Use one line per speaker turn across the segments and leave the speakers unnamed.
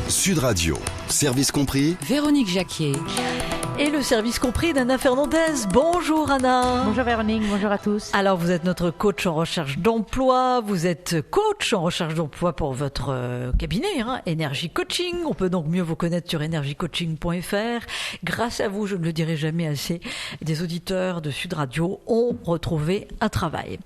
Sud Radio, service compris.
Véronique Jacquier.
Et le service compris d'Anna Fernandez. Bonjour Anna.
Bonjour Véronique, bonjour à tous.
Alors vous êtes notre coach en recherche d'emploi, vous êtes coach en recherche d'emploi pour votre cabinet, Énergie Coaching. On peut donc mieux vous connaître sur energiecoaching.fr. Grâce à vous, je ne le dirai jamais assez, des auditeurs de Sud Radio ont retrouvé un travail.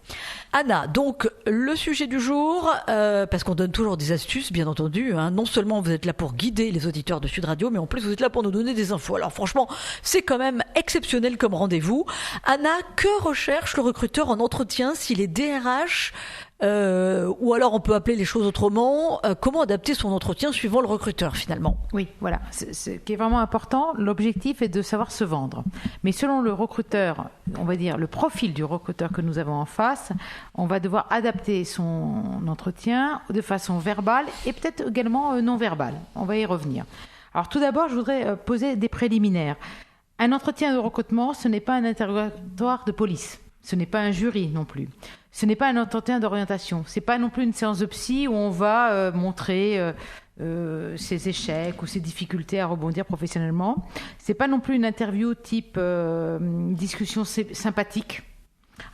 Anna, donc le sujet du jour, parce qu'on donne toujours des astuces, bien entendu. Non seulement vous êtes là pour guider les auditeurs de Sud Radio, mais en plus vous êtes là pour nous donner des infos. Alors franchement, c'est quand même exceptionnel comme rendez-vous. Anna, que recherche le recruteur en entretien s'il est DRH ou alors on peut appeler les choses autrement, comment adapter son entretien suivant le recruteur finalement?
Oui, voilà. Ce qui est vraiment important, l'objectif est de savoir se vendre. Mais selon le recruteur, on va dire le profil du recruteur que nous avons en face, on va devoir adapter son entretien de façon verbale et peut-être également non verbale. On va y revenir. Alors tout d'abord, je voudrais poser des préliminaires. Un entretien de recrutement, ce n'est pas un interrogatoire de police. Ce n'est pas un jury non plus. Ce n'est pas un entretien d'orientation. Ce n'est pas non plus une séance de psy où on va montrer ses échecs ou ses difficultés à rebondir professionnellement. Ce n'est pas non plus une interview type discussion sympathique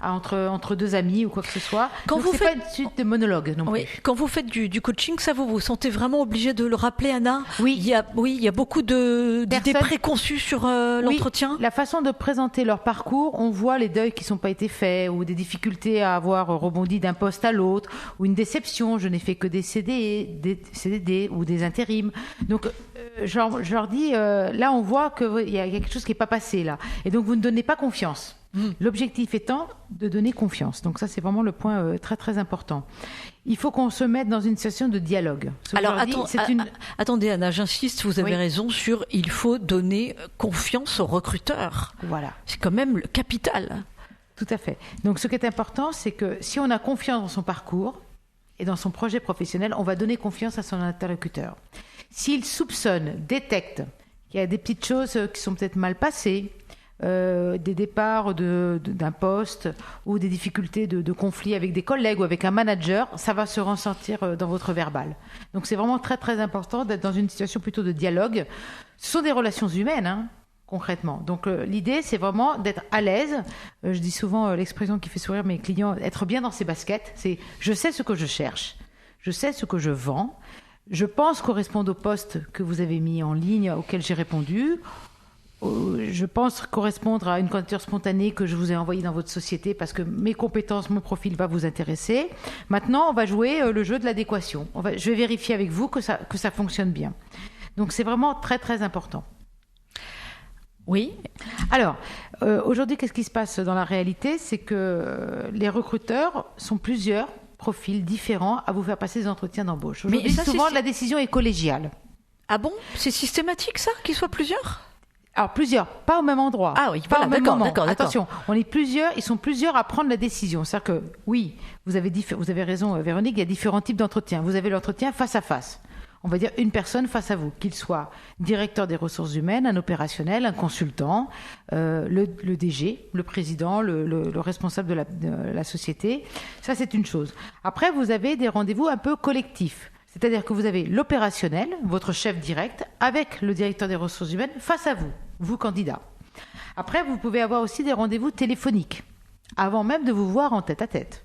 entre deux amis ou quoi que ce soit. Donc, c'est pas une suite de monologue non plus.
Quand vous faites du coaching, ça vous sentez vraiment obligé de le rappeler, Anna?
Oui.
Il y a beaucoup d'idées préconçues sur l'entretien.
La façon de présenter leur parcours, on voit les deuils qui n'ont pas été faits ou des difficultés à avoir rebondi d'un poste à l'autre ou une déception. Je n'ai fait que des CDD ou des intérims. Donc, je leur dis, là, on voit qu'il y a quelque chose qui n'est pas passé là. Et donc, vous ne donnez pas confiance. L'objectif étant de donner confiance. Donc ça, c'est vraiment le point très très important. Il faut qu'on se mette dans une situation de dialogue.
Alors attendez Anna, j'insiste, vous avez raison sur il faut donner confiance au recruteur.
Voilà. C'est
quand même le capital.
Tout à fait. Donc ce qui est important, c'est que si on a confiance dans son parcours et dans son projet professionnel, on va donner confiance à son interlocuteur. S'il soupçonne, détecte qu'il y a des petites choses qui sont peut-être mal passées, des départs d'un poste ou des difficultés de conflit avec des collègues ou avec un manager, ça va se ressentir dans votre verbal. Donc c'est vraiment très très important d'être dans une situation plutôt de dialogue. Ce sont des relations humaines, concrètement. Donc l'idée, c'est vraiment d'être à l'aise. Je dis souvent l'expression qui fait sourire mes clients, être bien dans ses baskets. C'est je sais ce que je cherche, je sais ce que je vends, je pense correspondre au poste que vous avez mis en ligne auquel j'ai répondu. Je pense correspondre à une candidature spontanée que je vous ai envoyée dans votre société parce que mes compétences, mon profil va vous intéresser. Maintenant, on va jouer le jeu de l'adéquation. Je vais vérifier avec vous que ça fonctionne bien. Donc, c'est vraiment très, très important.
Oui.
Alors, aujourd'hui, qu'est-ce qui se passe dans la réalité? C'est que les recruteurs sont plusieurs profils différents à vous faire passer des entretiens d'embauche. Aujourd'hui, souvent, la décision est collégiale.
Ah bon? C'est systématique, ça, qu'ils soient plusieurs?
Alors plusieurs, pas au même endroit.
Ah oui, voilà, d'accord.
Attention, on est plusieurs, ils sont plusieurs à prendre la décision. C'est-à-dire que oui, vous avez raison Véronique, il y a différents types d'entretiens. Vous avez l'entretien face à face. On va dire une personne face à vous, qu'il soit directeur des ressources humaines, un opérationnel, un consultant, le DG, le président, le responsable de la société. Ça, c'est une chose. Après, vous avez des rendez-vous un peu collectifs. C'est-à-dire que vous avez l'opérationnel, votre chef direct, avec le directeur des ressources humaines face à vous, vous candidat. Après, vous pouvez avoir aussi des rendez-vous téléphoniques, avant même de vous voir en tête-à-tête.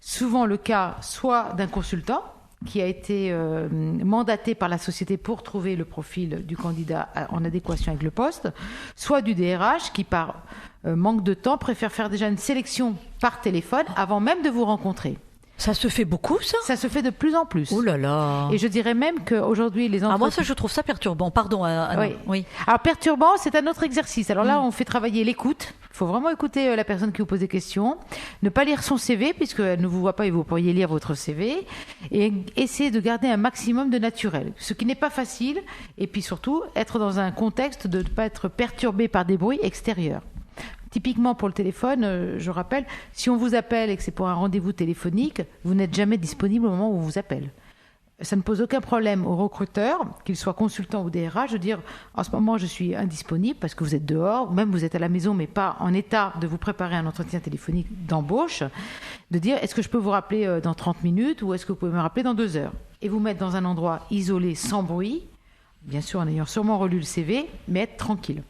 Souvent le cas soit d'un consultant qui a été mandaté par la société pour trouver le profil du candidat en adéquation avec le poste, soit du DRH qui, par manque de temps, préfère faire déjà une sélection par téléphone avant même de vous rencontrer.
Ça se fait beaucoup, ça?
Ça se fait de plus en plus.
Oh là là.
Et je dirais même qu'aujourd'hui, les entreprises...
moi, ça, je trouve ça perturbant. Pardon, Anna. Oui.
Alors, perturbant, c'est un autre exercice. Alors là, on fait travailler l'écoute. Il faut vraiment écouter la personne qui vous pose des questions. Ne pas lire son CV, puisqu'elle ne vous voit pas et vous pourriez lire votre CV. Et essayer de garder un maximum de naturel. Ce qui n'est pas facile. Et puis surtout, être dans un contexte de ne pas être perturbé par des bruits extérieurs. Typiquement pour le téléphone, je rappelle, si on vous appelle et que c'est pour un rendez-vous téléphonique, vous n'êtes jamais disponible au moment où on vous appelle. Ça ne pose aucun problème au recruteur, qu'il soit consultant ou DRH, de dire en ce moment je suis indisponible parce que vous êtes dehors, ou même vous êtes à la maison mais pas en état de vous préparer un entretien téléphonique d'embauche, de dire est-ce que je peux vous rappeler dans 30 minutes ou est-ce que vous pouvez me rappeler dans 2 heures, et vous mettre dans un endroit isolé, sans bruit, bien sûr en ayant sûrement relu le CV, mais être tranquille.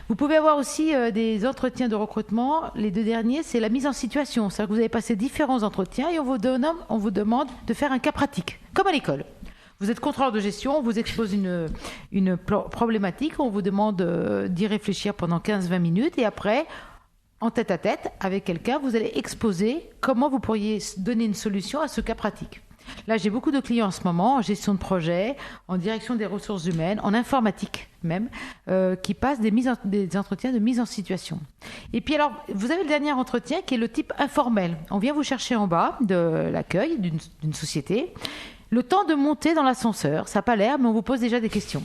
Vous pouvez avoir aussi des entretiens de recrutement. Les 2 derniers, c'est la mise en situation. C'est-à-dire que vous avez passé différents entretiens et on vous demande de faire un cas pratique, comme à l'école. Vous êtes contrôleur de gestion, on vous expose une problématique, on vous demande d'y réfléchir pendant 15-20 minutes et après, en tête-à-tête avec quelqu'un, vous allez exposer comment vous pourriez donner une solution à ce cas pratique. Là, j'ai beaucoup de clients en ce moment, en gestion de projet, en direction des ressources humaines, en informatique même, qui passent des entretiens de mise en situation. Et puis alors, vous avez le dernier entretien qui est le type informel. On vient vous chercher en bas de l'accueil d'une société. Le temps de monter dans l'ascenseur, ça n'a pas l'air, mais on vous pose déjà des questions.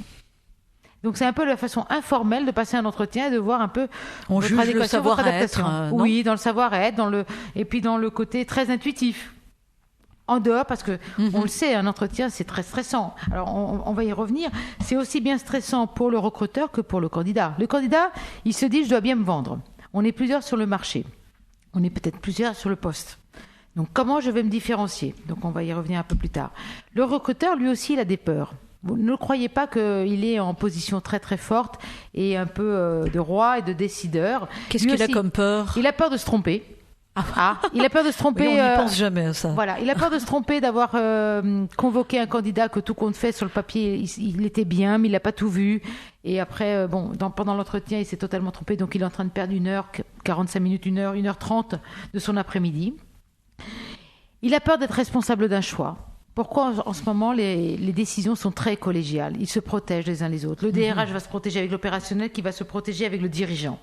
Donc c'est un peu la façon informelle de passer un entretien et de voir un peu
on
votre
juge
adéquation,
le savoir-être,
votre adaptation. Oui, dans le savoir-être, et puis dans le côté très intuitif. En dehors, parce que on le sait, un entretien, c'est très stressant. Alors, on va y revenir. C'est aussi bien stressant pour le recruteur que pour le candidat. Le candidat, il se dit, je dois bien me vendre. On est plusieurs sur le marché. On est peut-être plusieurs sur le poste. Donc, comment je vais me différencier? Donc, on va y revenir un peu plus tard. Le recruteur, lui aussi, il a des peurs. Vous ne croyez pas qu'il est en position très très forte et un peu de roi et de décideur.
Qu'est-ce qu'il a comme peur?
Il a peur de se tromper. Il a peur de se tromper.
Oui, on n'y pense jamais à ça.
Voilà, il a peur de se tromper, d'avoir convoqué un candidat que tout compte fait sur le papier, il était bien, mais il n'a pas tout vu. Et après, pendant l'entretien, il s'est totalement trompé, donc il est en train de perdre 1 heure, 45 minutes, 1h30 de son après-midi. Il a peur d'être responsable d'un choix. Pourquoi en ce moment les décisions sont très collégiales? Ils se protègent les uns les autres. Le DRH va se protéger avec l'opérationnel qui va se protéger avec le dirigeant.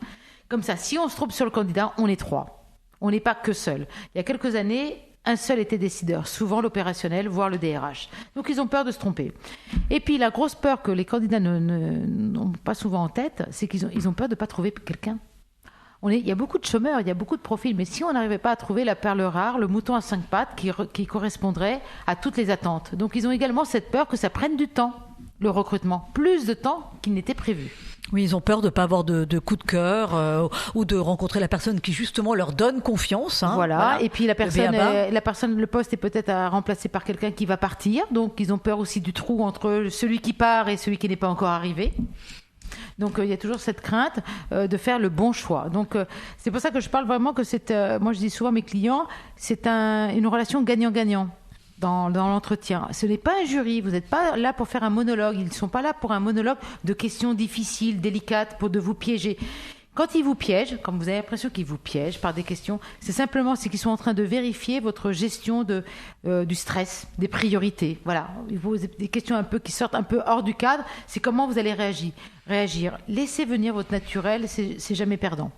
Comme ça, si on se trompe sur le candidat, on est 3. On n'est pas que seul. Il y a quelques années, un seul était décideur, souvent l'opérationnel, voire le DRH. Donc ils ont peur de se tromper. Et puis la grosse peur que les candidats n'ont pas souvent en tête, c'est qu'ils ont peur de ne pas trouver quelqu'un. Il y a beaucoup de chômeurs, il y a beaucoup de profils, mais si on n'arrivait pas à trouver la perle rare, le mouton à 5 pattes qui correspondrait à toutes les attentes. Donc ils ont également cette peur que ça prenne du temps, le recrutement, plus de temps qu'il n'était prévu.
Oui, ils ont peur de ne pas avoir de coup de cœur ou de rencontrer la personne qui justement leur donne confiance.
Voilà. Et puis la personne, le poste est peut-être à remplacer par quelqu'un qui va partir. Donc ils ont peur aussi du trou entre celui qui part et celui qui n'est pas encore arrivé. Donc il y a toujours cette crainte de faire le bon choix. Donc c'est pour ça que je parle vraiment que moi je dis souvent à mes clients, c'est une relation gagnant-gagnant. Dans l'entretien. Ce n'est pas un jury, vous n'êtes pas là pour faire un monologue, ils ne sont pas là pour un monologue de questions difficiles, délicates, pour de vous piéger. Quand ils vous piègent, quand vous avez l'impression qu'ils vous piègent par des questions, c'est qu'ils sont en train de vérifier votre gestion du stress, des priorités. Voilà, ils vous posent des questions un peu qui sortent un peu hors du cadre, c'est comment vous allez réagir. Laissez venir votre naturel, c'est jamais perdant.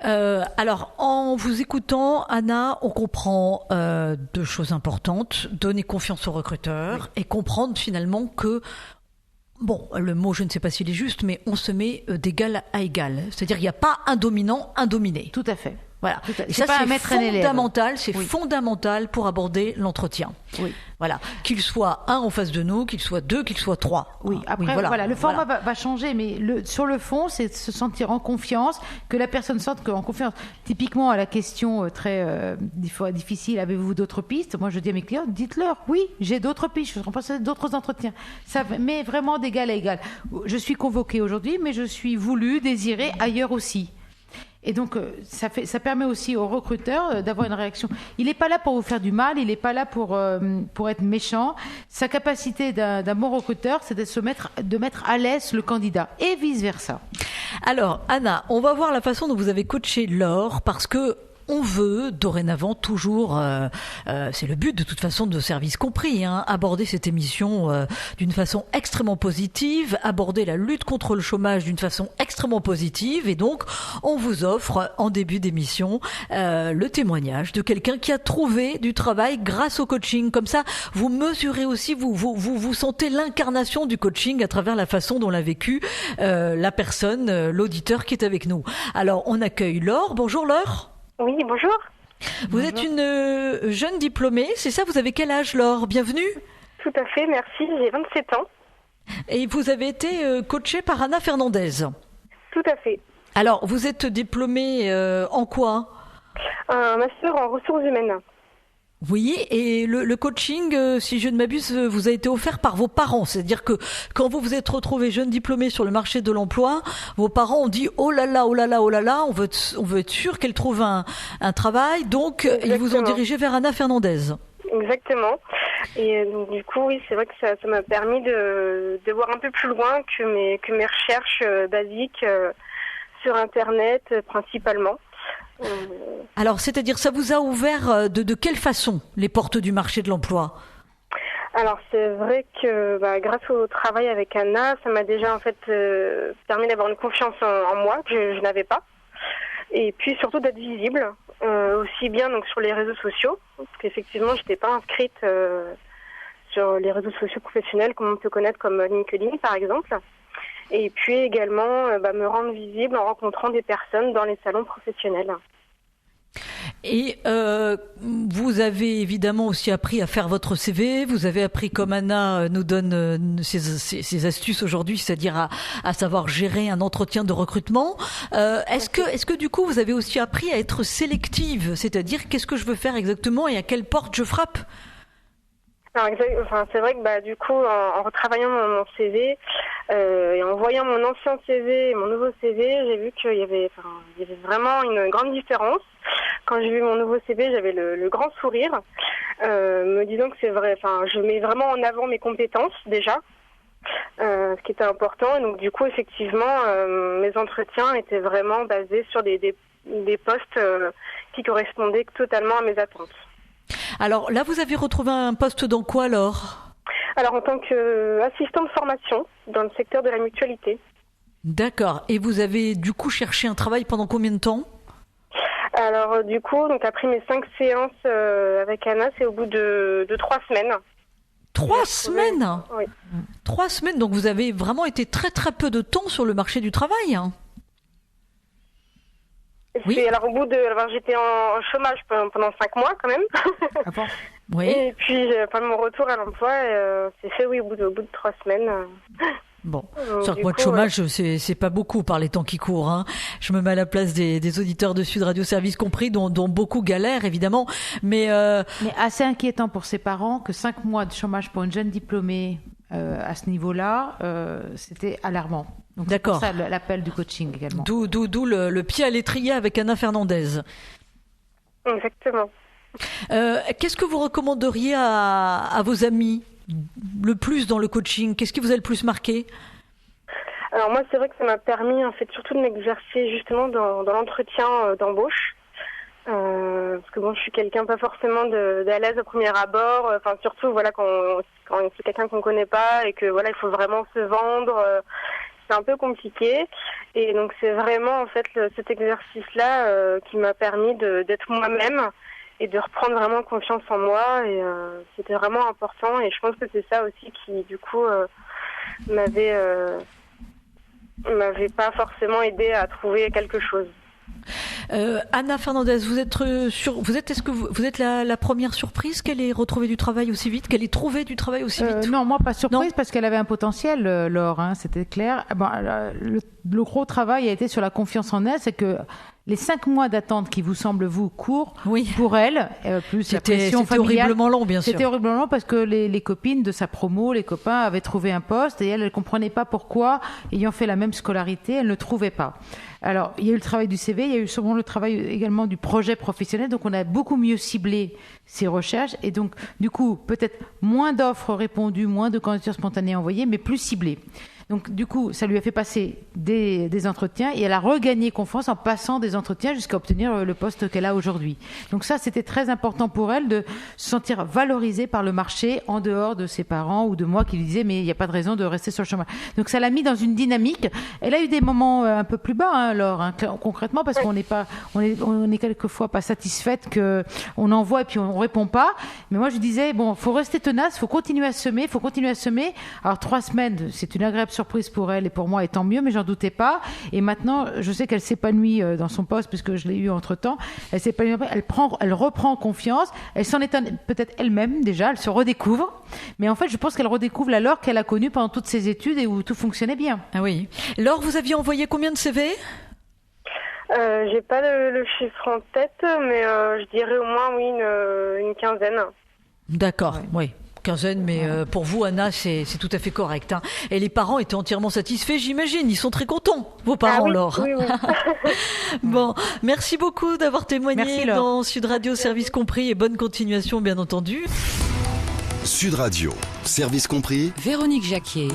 Alors, en vous écoutant, Anna, on comprend 2 choses importantes. Donner confiance au recruteur et comprendre finalement que, le mot, je ne sais pas s'il est juste, mais on se met d'égal à égal. C'est-à-dire qu'il n'y a pas un dominant, un dominé.
Tout à fait.
Voilà.
Et ça,
c'est fondamental pour aborder l'entretien.
Oui.
Voilà. Qu'il soit 1 en face de nous, qu'il soit 2, qu'il soit 3.
Oui. Après, voilà. Le format va changer, mais sur le fond, c'est de se sentir en confiance, que la personne sente en confiance. Typiquement, à la question très difficile, avez-vous d'autres pistes? Moi, je dis à mes clients, dites-leur, oui, j'ai d'autres pistes, je remplace d'autres entretiens. Ça met vraiment d'égal à égal. Je suis convoquée aujourd'hui, mais je suis voulue, désirée ailleurs aussi. Et donc, ça permet aussi au recruteur d'avoir une réaction. Il n'est pas là pour vous faire du mal, il n'est pas là pour être méchant. Sa capacité d'un bon recruteur, c'est de mettre à l'aise le candidat et vice-versa.
Alors, Anna, on va voir la façon dont vous avez coaché Laure, parce que on veut dorénavant toujours, c'est le but de toute façon de Service Compris, aborder cette émission d'une façon extrêmement positive, aborder la lutte contre le chômage d'une façon extrêmement positive, et donc on vous offre en début d'émission le témoignage de quelqu'un qui a trouvé du travail grâce au coaching. Comme ça, vous mesurez aussi, vous sentez l'incarnation du coaching à travers la façon dont l'a vécu la personne, l'auditeur qui est avec nous. Alors on accueille Laure. Bonjour Laure.
Oui, bonjour.
Vous êtes une jeune diplômée, c'est ça? Vous avez quel âge, Laure? Bienvenue.
Tout à fait, merci. J'ai 27 ans.
Et vous avez été coachée par Anna Fernandez.
Tout à fait.
Alors, vous êtes diplômée en quoi?
Un master en ressources humaines.
Oui, et le coaching, si je ne m'abuse, vous a été offert par vos parents. C'est-à-dire que quand vous vous êtes retrouvé jeune diplômé sur le marché de l'emploi, vos parents ont dit oh là là, oh là là, oh là là, on veut être sûr qu'elle trouve un travail. Donc, ils vous ont dirigé vers Anna Fernandez.
Exactement. Et donc, du coup, oui, c'est vrai que ça m'a permis de voir un peu plus loin que mes recherches basiques sur Internet principalement.
Alors, c'est-à-dire, ça vous a ouvert de quelle façon les portes du marché de l'emploi ?
Alors, c'est vrai que grâce au travail avec Anna, ça m'a déjà en fait permis d'avoir une confiance en moi que je n'avais pas. Et puis surtout d'être visible, aussi bien donc sur les réseaux sociaux, parce qu'effectivement, je n'étais pas inscrite sur les réseaux sociaux professionnels comme on peut connaître comme LinkedIn par exemple. Et puis également me rendre visible en rencontrant des personnes dans les salons professionnels.
Et vous avez évidemment aussi appris à faire votre CV. Vous avez appris, comme Anna nous donne ses astuces aujourd'hui, c'est-à-dire à savoir gérer un entretien de recrutement. Est-ce que du coup vous avez aussi appris à être sélective, c'est-à-dire qu'est-ce que je veux faire exactement et à quelle porte je frappe ?
Alors, c'est vrai que du coup, en retravaillant mon CV et en voyant mon ancien CV et mon nouveau CV, j'ai vu qu'il y avait vraiment une grande différence. Quand j'ai vu mon nouveau CV, j'avais le grand sourire, me disant que c'est vrai. Je mets vraiment en avant mes compétences déjà, ce qui était important. Et donc du coup, effectivement, mes entretiens étaient vraiment basés sur des postes qui correspondaient totalement à mes attentes.
Alors là, vous avez retrouvé un poste dans quoi alors ?
Alors en tant qu'assistant de formation dans le secteur de la mutualité.
D'accord. Et vous avez du coup cherché un travail pendant combien de temps ?
Alors du coup, donc après mes 5 séances avec Anna, c'est au bout de 3 semaines.
3 semaines ?
Oui.
3 semaines, donc vous avez vraiment été très très peu de temps sur le marché du travail, hein ? Oui.
Alors j'étais en chômage pendant 5 mois quand même.
Ah bon ? Oui.
Et puis mon retour à l'emploi s'est fait au bout de 3 semaines.
Bon, 5 mois de chômage, c'est pas beaucoup par les temps qui courent. Hein. Je me mets à la place des auditeurs de Sud Radio Service compris, dont beaucoup galèrent évidemment. Mais
assez inquiétant pour ses parents que 5 mois de chômage pour une jeune diplômée à ce niveau-là, c'était alarmant. Donc
d'accord.
C'est pour ça l'appel du coaching également.
D'où le pied à l'étrier avec Anna Fernandez.
Exactement.
Qu'est-ce que vous recommanderiez à vos amis le plus dans le coaching ? Qu'est-ce qui vous a le plus marqué ?
Alors moi, c'est vrai que ça m'a permis en fait surtout de m'exercer justement dans l'entretien d'embauche. Parce que je suis quelqu'un pas forcément d'à l'aise au premier abord. Surtout quand c'est quelqu'un qu'on connaît pas et que il faut vraiment se vendre. C'est un peu compliqué. Et donc c'est vraiment en fait cet exercice-là qui m'a permis d'être moi-même et de reprendre vraiment confiance en moi. Et c'était vraiment important. Et je pense que c'est ça aussi qui du coup m'avait pas forcément aidé à trouver quelque chose.
Anna Fernandez, est-ce que vous êtes la première surprise qu'elle ait retrouvé du travail aussi vite, qu'elle ait trouvé du travail aussi vite ?
Non, moi pas surprise parce qu'elle avait un potentiel, Laure, c'était clair. Le gros travail a été sur la confiance en elle, c'est que les 5 mois d'attente qui vous semblent, courts, oui. Pour elle, plus la pression familiale. C'était horriblement long, bien sûr. C'était horriblement long parce que les copines de sa promo, les copains avaient trouvé un poste et elle ne comprenait pas pourquoi, ayant fait la même scolarité, elle ne trouvait pas. Alors, il y a eu le travail du CV, il y a eu souvent le travail également du projet professionnel, donc on a beaucoup mieux ciblé ses recherches et donc, du coup, peut-être moins d'offres répondues, moins de candidatures spontanées envoyées, mais plus ciblées. Donc, du coup, ça lui a fait passer des entretiens et elle a regagné confiance en passant des entretiens jusqu'à obtenir le poste qu'elle a aujourd'hui. Donc ça, c'était très important pour elle de se sentir valorisée par le marché en dehors de ses parents ou de moi qui lui disais mais il n'y a pas de raison de rester sur le chemin. Donc ça l'a mis dans une dynamique. Elle a eu des moments un peu plus bas, Laure, concrètement, parce qu'on est quelquefois pas satisfaite qu'on envoie et puis on répond pas. Mais moi, je disais, faut rester tenace, faut continuer à semer. Alors 3 semaines, c'est une agréable surprise pour elle et pour moi, et tant mieux, mais j'en doutais pas. Et maintenant, je sais qu'elle s'épanouit dans son poste, puisque je l'ai eu entre-temps. Elle s'épanouit, elle reprend confiance. Elle s'en étonne peut-être elle-même déjà, elle se redécouvre. Mais en fait, je pense qu'elle redécouvre la Laure qu'elle a connue pendant toutes ses études et où tout fonctionnait bien.
Ah oui. Laure, vous aviez envoyé combien de CV ?
J'ai pas le chiffre en tête, mais je dirais au moins, oui, une quinzaine.
D'accord, oui. Quinzaine, mais pour vous, Anna, c'est tout à fait correct. Hein. Et les parents étaient entièrement satisfaits, j'imagine. Ils sont très contents, vos parents,
oui,
Laure.
oui.
Bon, merci beaucoup d'avoir témoigné
Merci, Laure.
dans Sud Radio, service compris, et bonne continuation, bien entendu.
Sud Radio, service compris.
Véronique Jacquier.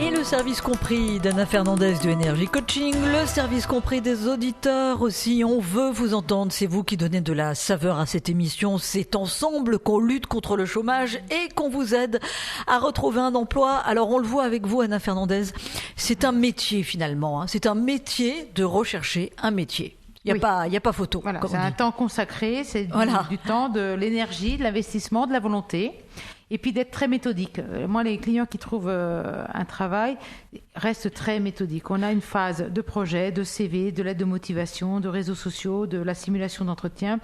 Et le service compris d'Anna Fernandez de Énergie Coaching, le service compris des auditeurs aussi. On veut vous entendre, c'est vous qui donnez de la saveur à cette émission. C'est ensemble qu'on lutte contre le chômage et qu'on vous aide à retrouver un emploi. Alors on le voit avec vous, Anna Fernandez, c'est un métier finalement. Hein. C'est un métier de rechercher un métier. Il n'y a pas photo.
Voilà,
comme
c'est
on
un
dit.
temps consacré, c'est du temps, de l'énergie, de l'investissement, de la volonté, et puis d'être très méthodique. Moi, les clients qui trouvent un travail restent très méthodiques. On a une phase de projet, de CV, de lettre de motivation, de réseaux sociaux, de la simulation d'entretien.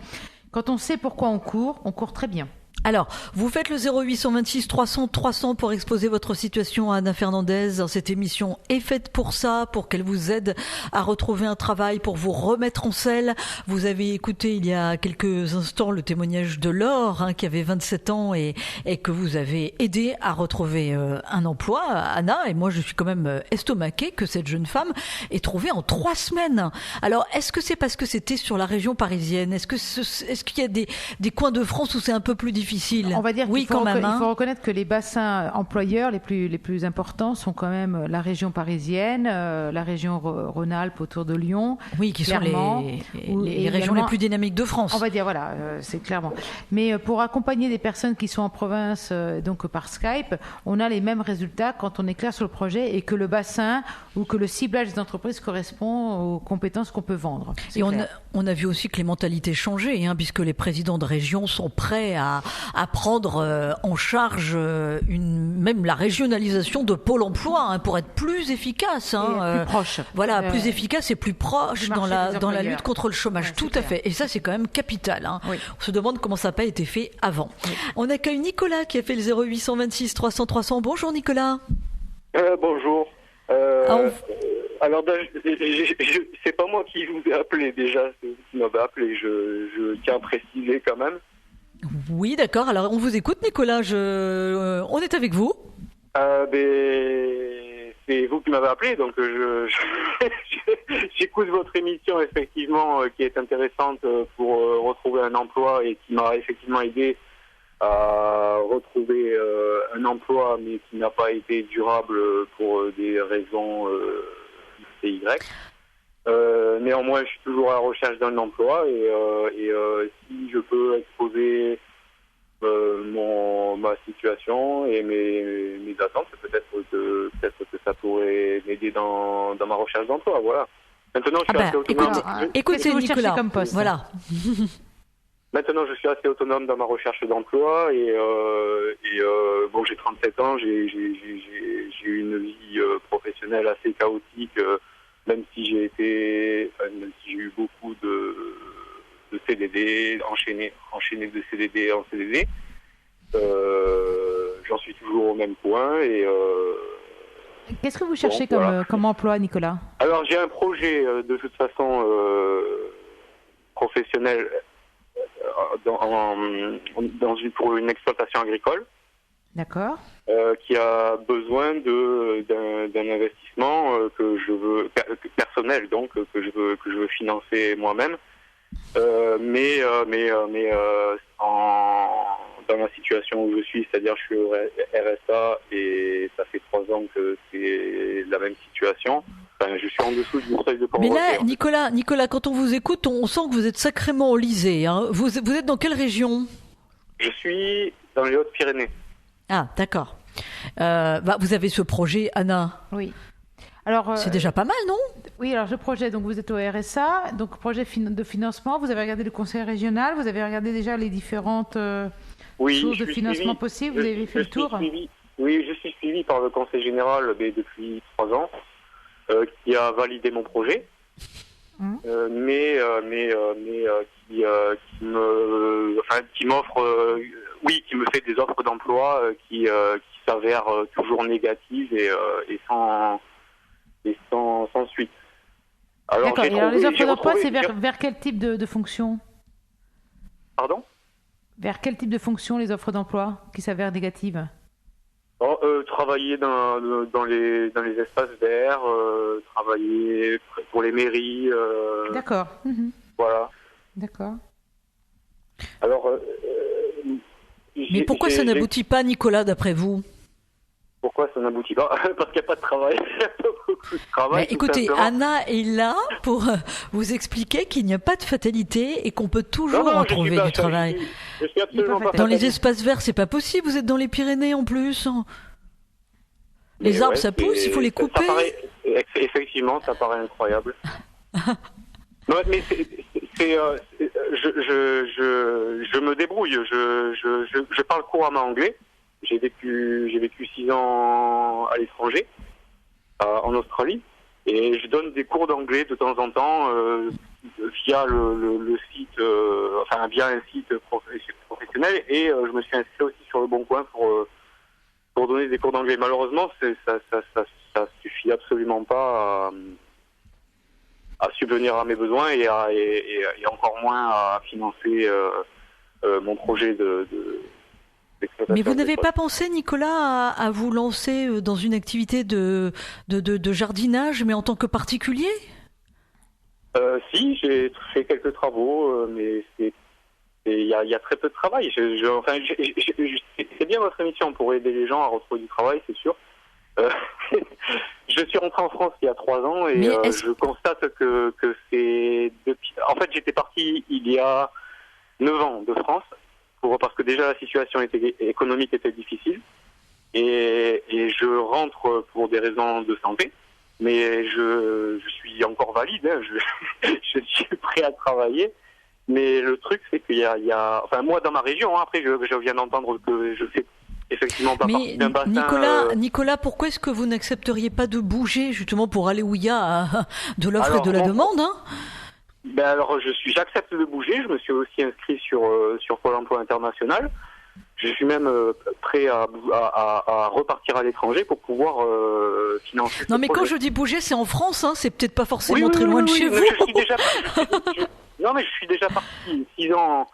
Quand on sait pourquoi on court très bien.
Alors, vous faites le 0826 300 300 pour exposer votre situation à Anna Fernandez. Cette émission est faite pour ça, pour qu'elle vous aide à retrouver un travail, pour vous remettre en selle. Vous avez écouté il y a quelques instants le témoignage de Laure, hein, qui avait 27 ans et que vous avez aidé à retrouver un emploi, Anna. Et moi, je suis quand même estomaquée que cette jeune femme ait trouvé en 3 semaines. Alors, est-ce que c'est parce que c'était sur la région parisienne? Est-ce qu'il y a des coins de France où c'est un peu plus difficile?
On va dire
oui,
qu'il faut,
quand même,
il faut reconnaître que les bassins employeurs les plus importants sont quand même la région parisienne, la région Rhône-Alpes autour de Lyon.
Oui, qui sont les régions les plus dynamiques de France.
On va dire, voilà, c'est clairement. Mais pour accompagner des personnes qui sont en province, donc par Skype, on a les mêmes résultats quand on est clair sur le projet et que le bassin ou que le ciblage des entreprises correspond aux compétences qu'on peut vendre.
Et on a vu aussi que les mentalités changeaient, hein, puisque les présidents de région sont prêts à prendre en charge même la régionalisation de Pôle emploi, hein, pour être plus efficace. Hein,
plus proche.
Voilà, plus efficace et plus proche dans la lutte contre le chômage.
Ouais,
tout à fait. Et ça, c'est quand même capital. Hein.
Oui.
On se demande comment ça n'a pas été fait avant. Oui. On accueille Nicolas qui a fait le 0826 300 300. Bonjour Nicolas.
Bonjour. Alors, c'est pas moi qui vous ai appelé déjà, c'est vous qui m'avez appelé. Je tiens à préciser quand même.
Oui, d'accord. Alors, on vous écoute, Nicolas. On est avec vous.
C'est vous qui m'avez appelé, donc j'écoute votre émission, effectivement, qui est intéressante pour retrouver un emploi et qui m'a effectivement aidé à retrouver un emploi, mais qui n'a pas été durable pour des raisons CY. Néanmoins, je suis toujours à la recherche d'un emploi et si je peux exposer ma situation et mes attentes, peut-être que ça pourrait m'aider dans ma recherche d'emploi. Voilà. Maintenant, je suis assez autonome.
Écoutez, Nicolas,
comme poste.
Voilà.
Maintenant, je suis assez autonome dans ma recherche d'emploi et bon, j'ai 37 ans, j'ai eu une vie professionnelle assez chaotique. Même si j'ai eu beaucoup de CDD, enchaîné de CDD en CDD, j'en suis toujours au même point et
qu'est-ce que vous cherchez comme emploi, Nicolas?
Alors j'ai un projet de toute façon professionnel pour une exploitation agricole.
D'accord.
Qui a besoin d'un investissement que je veux personnel, donc que je veux financer moi-même, mais dans la situation où je suis, c'est-à-dire je suis au RSA et ça fait 3 ans que c'est la même situation. Enfin, je suis en dessous du seuil de pauvreté.
Mais là, Nicolas, quand on vous écoute, on sent que vous êtes sacrément enlisé. Hein. Vous êtes dans quelle région?
Je suis dans les Hautes-Pyrénées.
Ah, d'accord. Vous avez ce projet, Anna.
Oui. Alors,
c'est déjà pas mal, non?
Oui, alors ce projet, donc vous êtes au RSA, donc projet de financement, vous avez regardé le conseil régional, vous avez regardé déjà les différentes sources de financement possibles, vous avez fait le tour?
Oui, je suis suivi par le conseil général depuis 3 ans, qui a validé mon projet, mais qui m'offre... qui me fait des offres d'emploi qui s'avèrent toujours négatives et sans suite. Alors,
D'accord.
j'ai
Et alors les
trouvé-
offres
j'ai
d'emploi,
retrouvé-
c'est
j'ai-
vers quel type de fonction?
Pardon?
Vers quel type de fonction les offres d'emploi qui s'avèrent négatives?
Travailler dans les espaces verts, travailler pour les mairies,
D'accord. Mhm.
voilà.
D'accord.
Alors,
Mais pourquoi ça n'aboutit pas, Nicolas, d'après vous?
Pourquoi ça n'aboutit pas? Parce qu'il n'y a pas de travail. Il n'y a pas beaucoup de travail.
Mais
tout
écoutez,
simplement.
Anna est là pour vous expliquer qu'il n'y a pas de fatalité et qu'on peut toujours
Non,
en
je suis
trouver
pas-
du travail.
Je suis absolument pas
Dans les
fataliste.
espaces verts, c'est pas possible. Vous êtes dans les Pyrénées en plus. Les
Mais
arbres,
ouais,
ça pousse, il faut les
ça
couper.
Effectivement, ça paraît incroyable. Non, mais je me débrouille. Je parle couramment anglais. J'ai vécu 6 ans à l'étranger, en Australie, et je donne des cours d'anglais de temps en temps via le site, via un site professionnel, et je me suis inscrit aussi sur Le Bon Coin pour donner des cours d'anglais. Malheureusement, ça suffit absolument pas à subvenir à mes besoins et encore moins à financer mon projet d'exploitation.
Mais vous n'avez pas pensé, Nicolas, à vous lancer dans une activité de jardinage, mais en tant que particulier?
Si, j'ai fait quelques travaux, mais il y a très peu de travail. C'est bien votre émission pour aider les gens à retrouver du travail, c'est sûr. Je suis rentré en France il y a 3 ans et je constate que c'est depuis. En fait, j'étais parti il y a 9 ans de France parce que déjà la situation économique était difficile et je rentre pour des raisons de santé. Mais je suis encore valide, hein, je suis prêt à travailler. Mais le truc, c'est qu'il y a... Enfin, moi, dans ma région, hein, après, je viens d'entendre que je fais effectivement pas partie d'un bassin...
Nicolas, pourquoi est-ce que vous n'accepteriez pas de bouger, justement, pour aller où il y a de l'offre et de la demande, hein?
Ben alors, j'accepte de bouger. Je me suis aussi inscrit sur Pôle emploi international. Je suis même prêt à repartir à l'étranger pour pouvoir financer.
Non, mais quand je dis bouger, c'est en France, hein, c'est peut-être pas forcément très loin de chez vous.
Je suis déjà parti 6 ans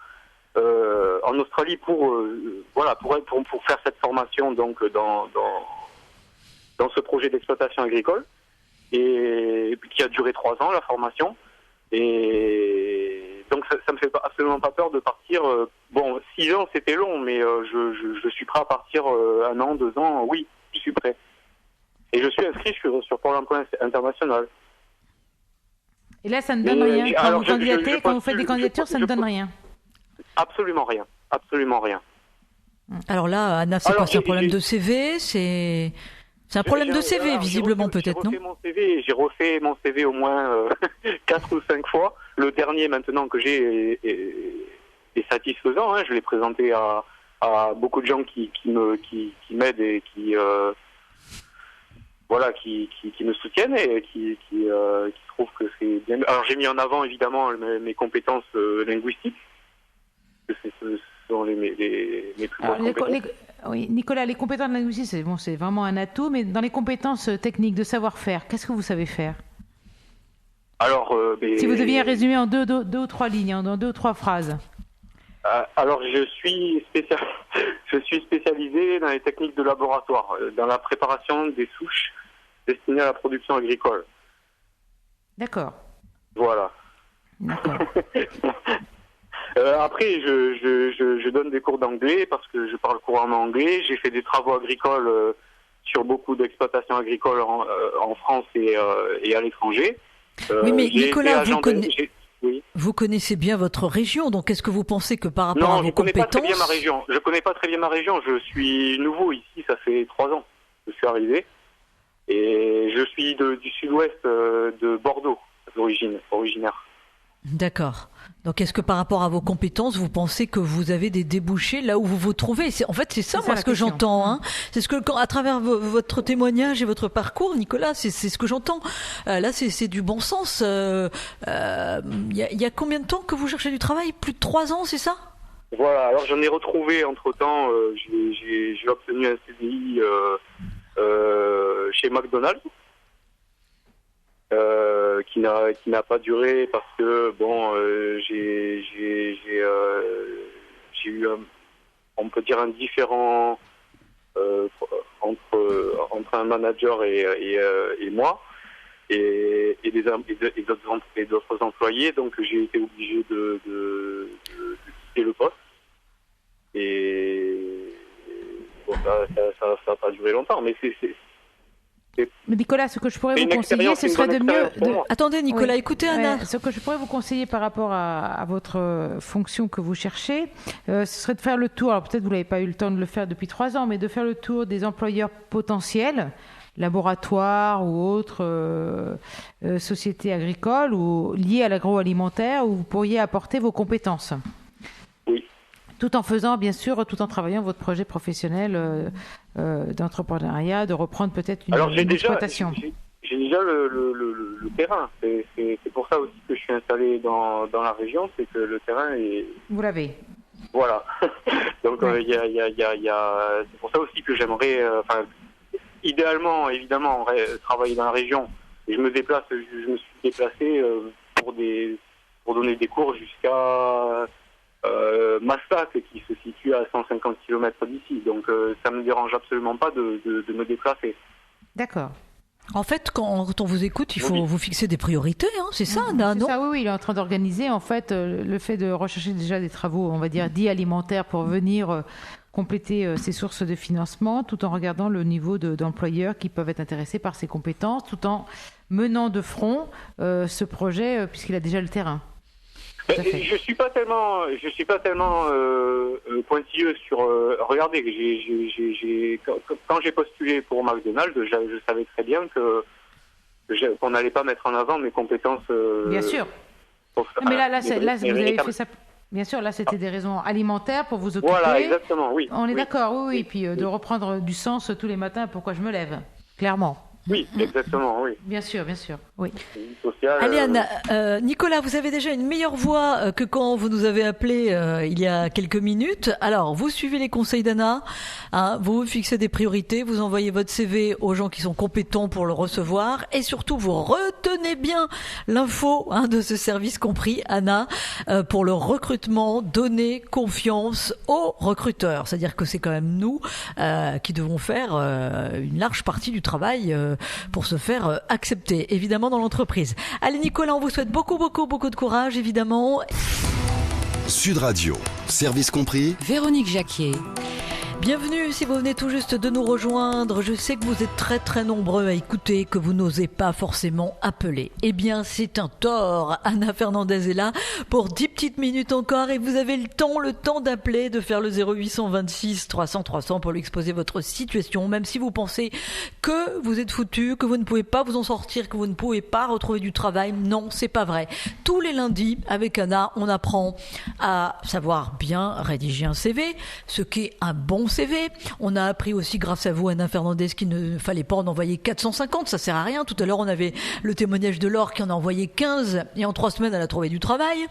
en Australie pour faire cette formation donc dans ce projet d'exploitation agricole et qui a duré 3 ans la formation. Et donc ça me fait absolument pas peur de partir. 6 ans c'était long, mais je suis prêt à partir 1 an, 2 ans. Oui, je suis prêt. Et je suis inscrit sur Pôle emploi international.
Et là, ça ne donne rien. Quand vous candidatez, quand vous faites des candidatures, ça ne donne rien.
Absolument rien. Absolument rien.
Alors là, Anna, c'est quoi? C'est un problème de CV? C'est un problème de CV, visiblement, peut-être, non?
J'ai refait mon CV au moins 4 ou 5 fois. Le dernier, maintenant, que j'ai est satisfaisant. Hein. Je l'ai présenté à beaucoup de gens qui m'aident et qui me soutiennent et qui trouvent que c'est bien. Alors, j'ai mis en avant, évidemment, mes compétences linguistiques. Ce sont mes plus bonnes compétences.
Oui, Nicolas, les compétences linguistiques, c'est vraiment un atout, mais dans les compétences techniques de savoir-faire, qu'est-ce que vous savez faire?
Alors,
si vous deviez résumer en deux ou 3 lignes, en 2 ou 3 phrases.
Alors, je suis spécialisé dans les techniques de laboratoire, dans la préparation des souches destinées à la production agricole.
D'accord.
Voilà.
D'accord.
Après, je donne des cours d'anglais parce que je parle couramment anglais. J'ai fait des travaux agricoles sur beaucoup d'exploitations agricoles en France et à l'étranger.
Oui, mais Nicolas,
vous
connaissez bien votre région, donc est-ce que vous pensez que par rapport à vos compétences...
Non, je connais pas très bien ma région. Je suis nouveau ici, ça fait 3 ans que je suis arrivé. Et je suis du sud-ouest de Bordeaux, originaire.
D'accord. Donc, est-ce que par rapport à vos compétences, vous pensez que vous avez des débouchés là où vous vous trouvez? En fait, c'est ça, moi, ce que j'entends. Hein. C'est ce que, à travers votre témoignage et votre parcours, Nicolas, c'est ce que j'entends. Là, c'est du bon sens. Y a combien de temps que vous cherchez du travail? Plus de 3 ans, c'est ça?
Voilà. Alors, j'en ai retrouvé entre-temps. J'ai obtenu un CDI chez McDonald's, n'a pas duré parce que j'ai eu on peut dire un différend entre un manager et moi et d'autres employés, donc j'ai été obligé de quitter le poste et ça n'a pas duré longtemps, mais
Mais Nicolas, ce que je pourrais vous conseiller, ce serait de mieux...
Attendez Nicolas, écoutez Anna.
Ce que je pourrais vous conseiller par rapport à votre fonction que vous cherchez, ce serait de faire le tour, alors peut-être vous n'avez pas eu le temps de le faire depuis 3 ans, mais de faire le tour des employeurs potentiels, laboratoires ou autres sociétés agricoles ou liées à l'agroalimentaire, où vous pourriez apporter vos compétences.
Oui.
Tout en faisant, bien sûr, tout en travaillant votre projet professionnel d'entrepreneuriat, de reprendre peut-être une exploitation.
J'ai déjà le terrain. C'est pour ça aussi que je suis installé dans la région, c'est que le terrain est...
Vous l'avez.
Voilà. Donc c'est pour ça aussi que j'aimerais, idéalement, évidemment, travailler dans la région. Et je me suis déplacé pour donner des cours jusqu'à Massac, qui se situe à 150 km d'ici. Donc ça ne me dérange absolument pas de me déplacer.
D'accord.
En fait, quand on vous écoute, il faut vous fixer des priorités, hein, c'est ça, Anna, non ?
C'est ça, oui, il est en train d'organiser, en fait, le fait de rechercher déjà des travaux, on va dire, dits alimentaires pour venir compléter ses sources de financement, tout en regardant le niveau d'employeurs qui peuvent être intéressés par ses compétences, tout en menant de front ce projet, puisqu'il a déjà le terrain.
Je suis pas tellement pointilleux sur. Regardez, quand j'ai postulé pour McDonald's, je savais très bien qu'on n'allait pas mettre en avant mes compétences.
Bien sûr. Mais là, vous avez fait ça. Bien sûr, là, c'était des raisons alimentaires pour vous occuper.
Voilà, exactement, oui.
On est d'accord, oui. Et puis de reprendre du sens tous les matins. Pourquoi je me lève ? Clairement.
Oui, exactement, oui.
Bien sûr, oui.
Allez Anna, Nicolas, vous avez déjà une meilleure voix que quand vous nous avez appelé il y a quelques minutes. Alors, vous suivez les conseils d'Anna, hein, vous fixez des priorités, vous envoyez votre CV aux gens qui sont compétents pour le recevoir et surtout vous retenez bien l'info de ce service compris, Anna, pour le recrutement, donner confiance aux recruteurs. C'est-à-dire que c'est quand même nous qui devons faire une large partie du travail pour se faire accepter, évidemment, dans l'entreprise. Allez Nicolas, on vous souhaite beaucoup de courage, évidemment.
Sud Radio, service compris.
Véronique Jacquier.
Bienvenue si vous venez tout juste de nous rejoindre. Je sais que vous êtes très nombreux à écouter, que vous n'osez pas forcément appeler. Eh bien, c'est un tort. Anna Fernandez est là pour 10 petites minutes encore et vous avez le temps d'appeler, de faire le 0826 300 300 pour lui exposer votre situation, même si vous pensez que vous êtes foutu, que vous ne pouvez pas vous en sortir, que vous ne pouvez pas retrouver du travail. Non, c'est pas vrai. Tous les lundis, avec Anna, on apprend à savoir bien rédiger un CV, ce qu'est un bon CV. On a appris aussi, grâce à vous, Anna Fernandez, qu'il ne fallait pas en envoyer 450, ça sert à rien. Tout à l'heure, on avait le témoignage de Laure qui en a envoyé 15 et en 3 semaines, elle a trouvé du travail.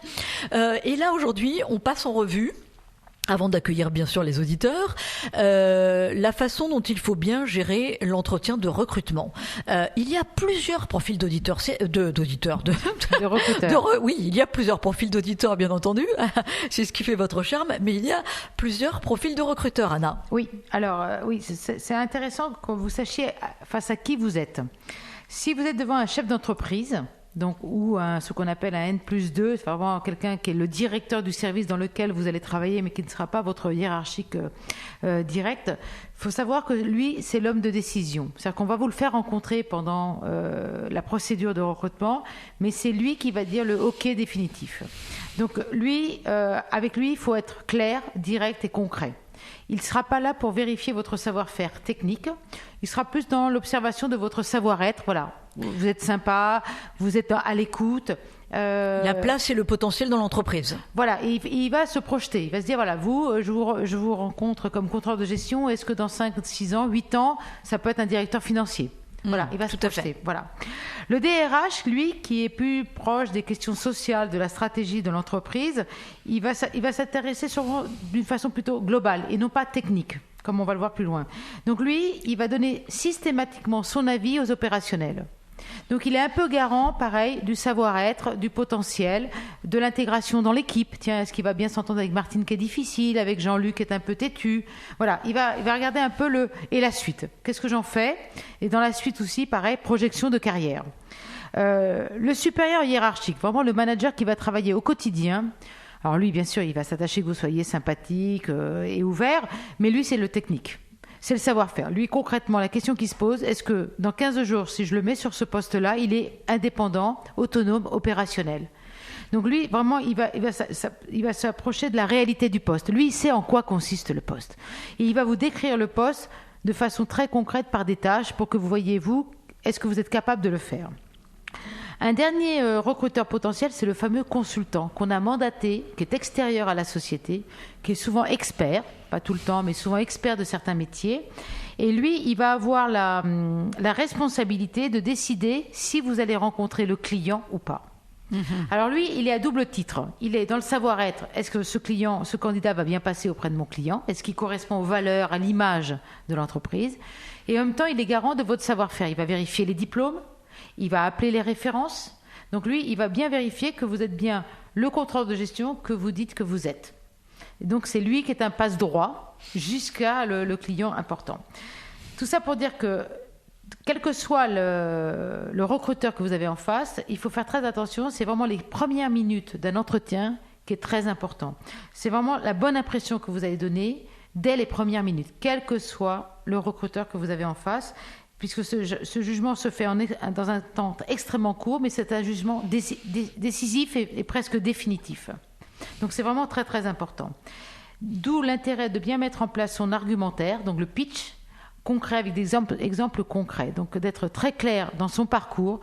Et là, aujourd'hui, on passe en revue, avant d'accueillir bien sûr les auditeurs, la façon dont il faut bien gérer l'entretien de recrutement. Il y a plusieurs profils d'auditeurs,
de recruteurs.
Oui, il y a plusieurs profils d'auditeurs, bien entendu. C'est ce qui fait votre charme, mais il y a plusieurs profils de recruteurs, Anna.
Oui, alors oui, c'est intéressant que vous sachiez face à qui vous êtes. Si vous êtes devant un chef d'entreprise, donc, ou ce qu'on appelle un N+2, c'est vraiment quelqu'un qui est le directeur du service dans lequel vous allez travailler, mais qui ne sera pas votre hiérarchique direct. Il faut savoir que lui, c'est l'homme de décision. C'est-à-dire qu'on va vous le faire rencontrer pendant la procédure de recrutement, mais c'est lui qui va dire le OK définitif. Donc, avec lui, il faut être clair, direct et concret. Il ne sera pas là pour vérifier votre savoir-faire technique. Il sera plus dans l'observation de votre savoir-être. Voilà, vous êtes sympa, vous êtes à l'écoute.
La place et le potentiel dans l'entreprise.
Voilà, et il va se projeter. Il va se dire, voilà, je vous rencontre comme contrôleur de gestion. Est-ce que dans 5, 6 ans, 8 ans, ça peut être un directeur financier ? Voilà, il va se projeter. Voilà. Le DRH, lui, qui est plus proche des questions sociales, de la stratégie de l'entreprise, il va s'intéresser d'une façon plutôt globale et non pas technique, comme on va le voir plus loin. Donc lui, il va donner systématiquement son avis aux opérationnels. Donc il est un peu garant, pareil, du savoir-être, du potentiel, de l'intégration dans l'équipe. Tiens, est-ce qu'il va bien s'entendre avec Martine qui est difficile, avec Jean-Luc qui est un peu têtu? Voilà, il va regarder un peu et la suite. Qu'est-ce que j'en fais? Et dans la suite aussi, pareil, projection de carrière. Le supérieur hiérarchique, vraiment le manager qui va travailler au quotidien. Alors lui, bien sûr, il va s'attacher que vous soyez sympathique et ouvert, mais lui, c'est le technique. C'est le savoir-faire. Lui, concrètement, la question qui se pose, est-ce que dans 15 jours, si je le mets sur ce poste-là, il est indépendant, autonome, opérationnel? Donc lui, vraiment, il va s'approcher de la réalité du poste. Lui, il sait en quoi consiste le poste. Et il va vous décrire le poste de façon très concrète par des tâches pour que vous voyez, vous, est-ce que vous êtes capable de le faire? Un dernier recruteur potentiel, c'est le fameux consultant qu'on a mandaté, qui est extérieur à la société, qui est souvent expert, pas tout le temps, mais souvent expert de certains métiers. Et lui, il va avoir la responsabilité de décider si vous allez rencontrer le client ou pas. Alors lui, il est à double titre. Il est dans le savoir-être. Est-ce que ce candidat va bien passer auprès de mon client? Est-ce qu'il correspond aux valeurs, à l'image de l'entreprise? Et en même temps, il est garant de votre savoir-faire. Il va vérifier les diplômes. Il va appeler les références. Donc lui, il va bien vérifier que vous êtes bien le contrôleur de gestion que vous dites que vous êtes. Et donc c'est lui qui est un passe-droit jusqu'à le client important. Tout ça pour dire que quel que soit le recruteur que vous avez en face, il faut faire très attention. C'est vraiment les premières minutes d'un entretien qui est très important. C'est vraiment la bonne impression que vous allez donner dès les premières minutes, quel que soit le recruteur que vous avez en face, puisque ce jugement se fait dans un temps extrêmement court, mais c'est un jugement décisif et presque définitif. Donc c'est vraiment très très important. D'où l'intérêt de bien mettre en place son argumentaire, donc le pitch concret avec des exemples concrets, donc d'être très clair dans son parcours.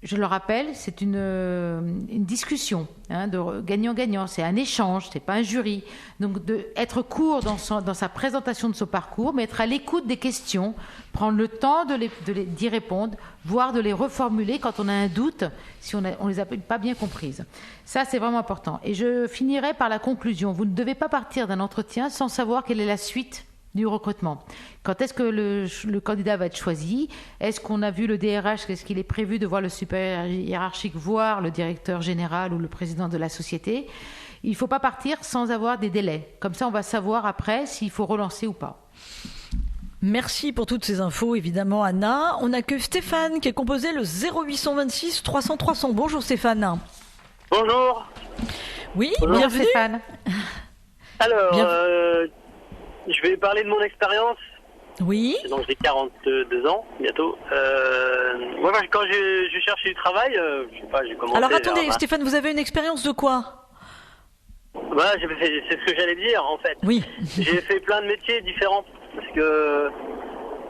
Je le rappelle, c'est une discussion de gagnant-gagnant, c'est un échange, c'est pas un jury. Donc être court dans sa présentation de son parcours, mais être à l'écoute des questions, prendre le temps d'y répondre, voire de les reformuler quand on a un doute, si on les a pas bien comprises. Ça, c'est vraiment important. Et je finirai par la conclusion. Vous ne devez pas partir d'un entretien sans savoir quelle est la suite du recrutement. Quand est-ce que le candidat va être choisi? Est-ce qu'on a vu le DRH? Est-ce qu'il est prévu de voir le supérieur hiérarchique, voir le directeur général ou le président de la société? Il ne faut pas partir sans avoir des délais. Comme ça, on va savoir après s'il faut relancer ou pas.
Merci pour toutes ces infos, évidemment, Anna. On accueille Stéphane qui est composé le 0826 300 300. Bonjour Stéphane.
Bonjour.
Oui,
Bonjour
bienvenue.
Stéphane.
Alors, je vais parler de mon expérience.
Oui.
Donc j'ai 42 ans bientôt. Moi, quand je cherchais du travail, je sais pas, j'ai commencé.
Alors attendez, Stéphane, vous avez une expérience de quoi?
C'est ce que j'allais dire en fait.
Oui.
J'ai fait plein de métiers différents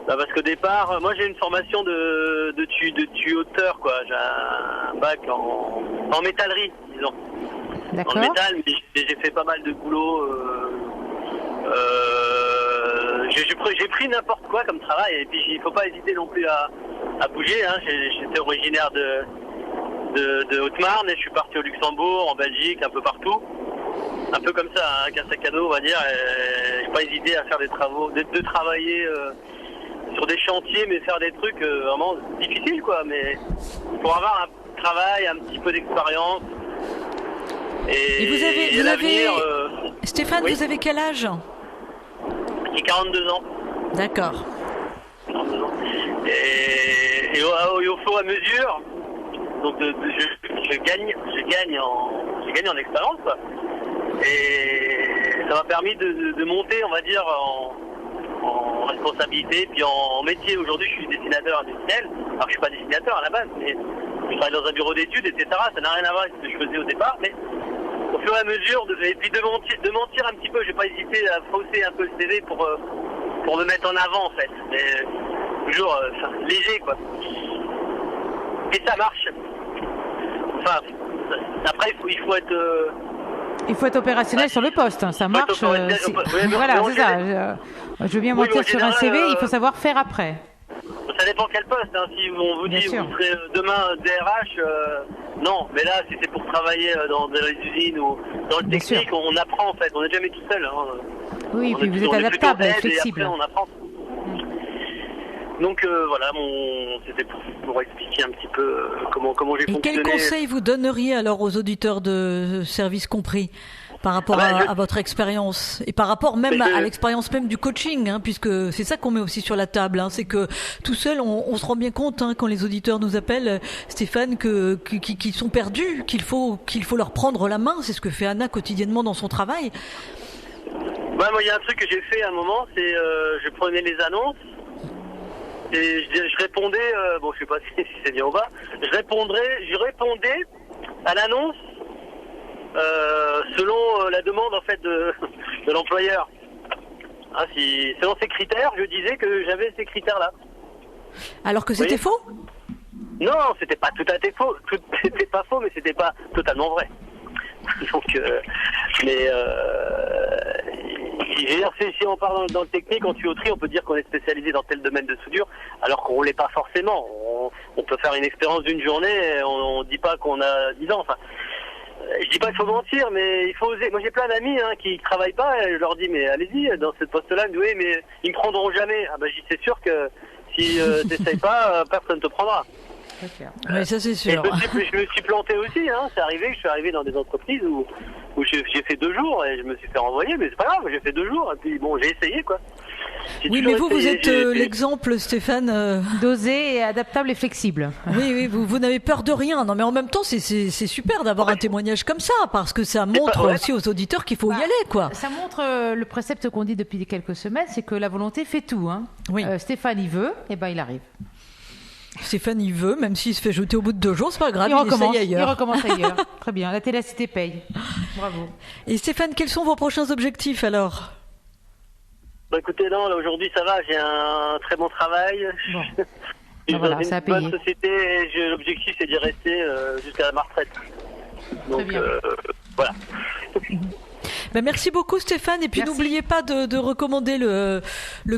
parce qu'au départ, moi j'ai une formation de tuyauteur quoi. J'ai un bac en métallerie, disons.
D'accord.
En métal, mais j'ai fait pas mal de boulot. J'ai pris n'importe quoi comme travail et puis il faut pas hésiter non plus à bouger. J'étais originaire de Haute-Marne et je suis parti au Luxembourg, en Belgique, un peu partout. Un peu comme ça, qu'un sac à dos on va dire. J'ai pas hésité à faire des travaux, de travailler sur des chantiers, mais faire des trucs vraiment difficiles quoi. Mais pour avoir un travail, un petit peu d'expérience.
Et vous avez Stéphane,
oui.
Vous avez quel âge?
J'ai 42 ans.
D'accord.
42 ans. Et au fur et à mesure, donc je gagne en expérience, quoi. Et ça m'a permis de monter, on va dire, en responsabilité, puis en métier. Aujourd'hui, je suis dessinateur industriel. Alors, je suis pas dessinateur à la base, mais je travaille dans un bureau d'études, etc. Ça n'a rien à voir avec ce que je faisais au départ, mais au fur et à mesure, et puis de mentir un petit peu, j'ai pas hésité à fausser un peu le CV pour me mettre en avant, en fait. Mais toujours léger, quoi. Et ça marche. Enfin, après, il faut être...
Il faut être opérationnel sur le poste, hein. Ça marche. Voilà, c'est ça. Je veux bien mentir sur un CV, il faut savoir faire après.
Ça dépend quel poste. Hein. Si on vous dit que vous serez demain DRH, non. Mais là, si c'est pour travailler dans les usines ou dans le technique, on apprend en fait. On n'est jamais tout seul. Hein.
Oui, puis vous êtes adaptable, flexible.
Et après, on apprend. Donc voilà, c'était pour expliquer un petit peu comment j'ai
Et
fonctionné.
quel conseil vous donneriez alors aux auditeurs de Service Compris par rapport à votre expérience et par rapport même à l'expérience même du coaching, hein, puisque c'est ça qu'on met aussi sur la table, hein, c'est que tout seul on se rend bien compte, hein, quand les auditeurs nous appellent, Stéphane, qu'ils sont perdus, qu'il faut leur prendre la main. C'est ce que fait Anna quotidiennement dans son travail.
Moi, il y a un truc que j'ai fait à un moment, c'est je prenais les annonces et je répondais, je sais pas si c'est bien ou pas, je répondais à l'annonce selon la demande en fait de l'employeur. Hein, selon ses critères, je disais que j'avais ces critères-là.
Alors que c'était faux ?
Non, c'était pas tout à fait faux. C'était pas faux, mais c'était pas totalement vrai. Donc, si on part dans le technique, en tuyauterie, on peut dire qu'on est spécialisé dans tel domaine de soudure, alors qu'on l'est pas forcément. On peut faire une expérience d'une journée, on dit pas qu'on a 10 ans. Enfin, je dis pas qu'il faut mentir, mais il faut oser. Moi, j'ai plein d'amis qui travaillent pas, et je leur dis, mais allez-y, dans ce poste-là, ils me disent, oui, mais ils me prendront jamais. Ah ben, c'est sûr que si t'essayes pas, personne te prendra.
Oui, ça c'est sûr.
Je me suis planté aussi, hein. C'est arrivé que je suis arrivé dans des entreprises où j'ai fait 2 jours et je me suis fait renvoyer, mais c'est pas grave, j'ai fait 2 jours et puis bon, j'ai essayé quoi.
Oui, mais vous êtes l'exemple, Stéphane,
d'oser et adaptable et flexible.
Oui, vous n'avez peur de rien. Non, mais en même temps, c'est super d'avoir un témoignage comme ça, parce que ça montre aussi aux auditeurs qu'il faut y aller, quoi.
Ça montre le précepte qu'on dit depuis quelques semaines, c'est que la volonté fait tout. Hein.
Oui.
Stéphane, il veut, et ben il arrive.
Stéphane, il veut, même s'il se fait jeter au bout de 2 jours, c'est pas grave, il
recommence ailleurs. Très bien, la ténacité paye. Bravo.
Et Stéphane, quels sont vos prochains objectifs alors ?
Bah écoutez, non, là, aujourd'hui ça va, j'ai un très bon travail.
Bon.
J'ai
Voilà,
une bonne société et l'objectif c'est d'y rester jusqu'à ma retraite. Donc voilà.
Merci beaucoup Stéphane, et puis n'oubliez pas de recommander le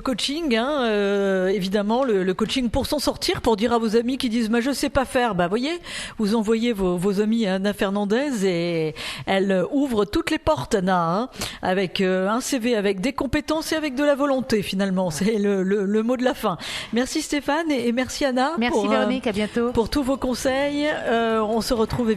coaching, hein, évidemment le coaching pour s'en sortir, pour dire à vos amis qui disent je sais pas faire, voyez, vous envoyez vos amis à Anna Fernandez et elle ouvre toutes les portes, Anna, hein, avec un CV, avec des compétences et avec de la volonté, finalement c'est le mot de la fin. Merci Stéphane et merci Anna.
Merci Véronique, à bientôt
pour tous vos conseils. On se retrouve